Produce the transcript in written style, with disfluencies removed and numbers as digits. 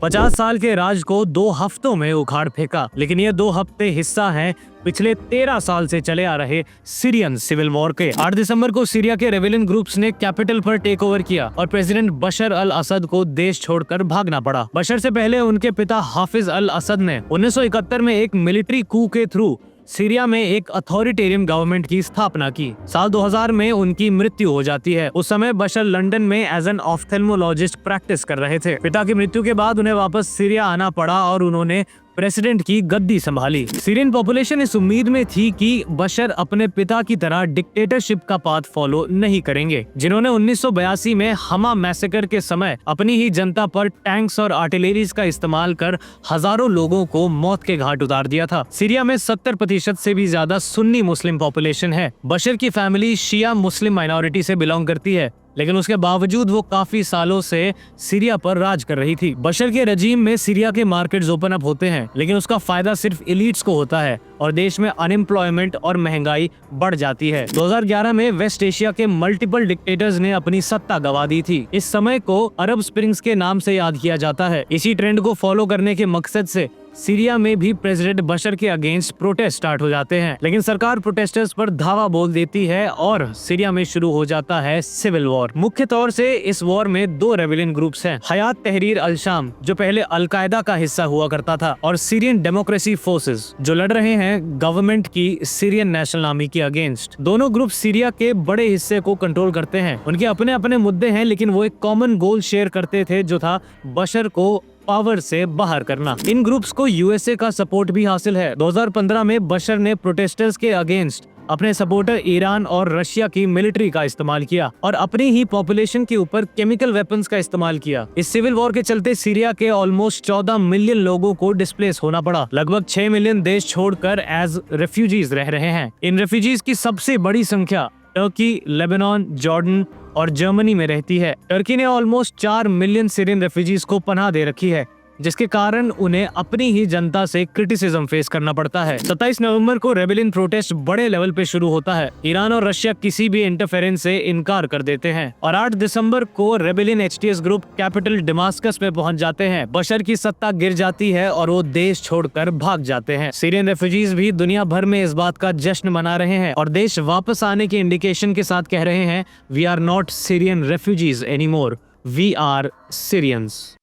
50 साल के राज को 2 हफ्तों में उखाड़ फेंका, लेकिन ये 2 हफ्ते हिस्सा हैं पिछले 13 साल से चले आ रहे सीरियन सिविल वॉर के। 8 दिसंबर को सीरिया के रेबेलियन ग्रुप्स ने कैपिटल पर टेक ओवर किया और प्रेसिडेंट बशर अल असद को देश छोड़कर भागना पड़ा। बशर से पहले उनके पिता हाफिज अल असद ने 1971 में एक मिलिट्री कू के थ्रू सीरिया में एक अथॉरिटेरियन गवर्नमेंट की स्थापना की। साल 2000 में उनकी मृत्यु हो जाती है। उस समय बशर लंदन में एज एन ऑफ्थेल्मोलॉजिस्ट प्रैक्टिस कर रहे थे। पिता की मृत्यु के बाद उन्हें वापस सीरिया आना पड़ा और उन्होंने प्रेसिडेंट की गद्दी संभाली। सीरियन पॉपुलेशन इस उम्मीद में थी कि बशर अपने पिता की तरह डिक्टेटरशिप का पाथ फॉलो नहीं करेंगे, जिन्होंने 1982 में हमा मैसेकर के समय अपनी ही जनता पर टैंक्स और आर्टिलरीज का इस्तेमाल कर हजारों लोगों को मौत के घाट उतार दिया था। सीरिया में 70% से भी ज्यादा सुन्नी मुस्लिम पॉपुलेशन है। बशर की फैमिली शिया मुस्लिम माइनॉरिटी से बिलोंग करती है, लेकिन उसके बावजूद वो काफी सालों से सीरिया पर राज कर रही थी। बशर के रजीम में सीरिया के मार्केट्स ओपन अप होते हैं, लेकिन उसका फायदा सिर्फ एलिट्स को होता है और देश में अनएम्प्लॉयमेंट और महंगाई बढ़ जाती है। 2011 में वेस्ट एशिया के मल्टीपल डिक्टेटर्स ने अपनी सत्ता गंवा दी थी। इस समय को अरब स्प्रिंग्स के नाम से याद किया जाता है। इसी ट्रेंड को फॉलो करने के मकसद से सीरिया में भी प्रेसिडेंट बशर के अगेंस्ट प्रोटेस्ट स्टार्ट हो जाते हैं, लेकिन सरकार प्रोटेस्टर्स पर धावा बोल देती है और सीरिया में शुरू हो जाता है सिविल वॉर। मुख्य तौर से इस वॉर में 2 रेबेलियन ग्रुप्स हैं, हयात तहरीर अल शाम जो पहले अल कायदा का हिस्सा हुआ करता था, और सीरियन डेमोक्रेसी फोर्सेस जो लड़ रहे हैं गवर्नमेंट की सीरियन नेशनल आर्मी के अगेंस्ट। दोनों ग्रुप सीरिया के बड़े हिस्से को कंट्रोल करते हैं। उनके अपने अपने मुद्दे हैं, लेकिन वो एक कॉमन गोल शेयर करते थे, जो था बशर को पावर से बाहर करना। इन ग्रुप्स को यूएसए का सपोर्ट भी हासिल है। 2015 में बशर ने प्रोटेस्टर्स के अगेंस्ट अपने सपोर्टर ईरान और रशिया की मिलिट्री का इस्तेमाल किया और अपनी ही पॉपुलेशन के ऊपर केमिकल वेपन्स का इस्तेमाल किया। इस सिविल वॉर के चलते सीरिया के ऑलमोस्ट 14 मिलियन लोगों को डिस्प्लेस होना पड़ा। लगभग 6 मिलियन देश छोड़कर एज रेफ्यूजीज रह रहे हैं। इन रेफ्यूजीज की सबसे बड़ी संख्या टर्की, लेबनान, जॉर्डन और जर्मनी में रहती है। टर्की ने ऑलमोस्ट 4 मिलियन सीरियन रेफ्यूजीज को पनाह दे रखी है, जिसके कारण उन्हें अपनी ही जनता से क्रिटिसिज्म फेस करना पड़ता है। 27 नवंबर को रेबेलियन प्रोटेस्ट बड़े लेवल पे शुरू होता है। ईरान और रशिया किसी भी इंटरफेरेंस से इनकार कर देते हैं और 8 दिसंबर को rebellion HTS group capital Damascus में पहुंच जाते हैं। बशर की सत्ता गिर जाती है और वो देश छोड़कर भाग जाते हैं। सीरियन रेफ्यूजीज भी दुनिया भर में इस बात का जश्न मना रहे हैं और देश वापस आने के इंडिकेशन के साथ कह रहे हैं, we are not Syrian refugees anymore, we are Syrians.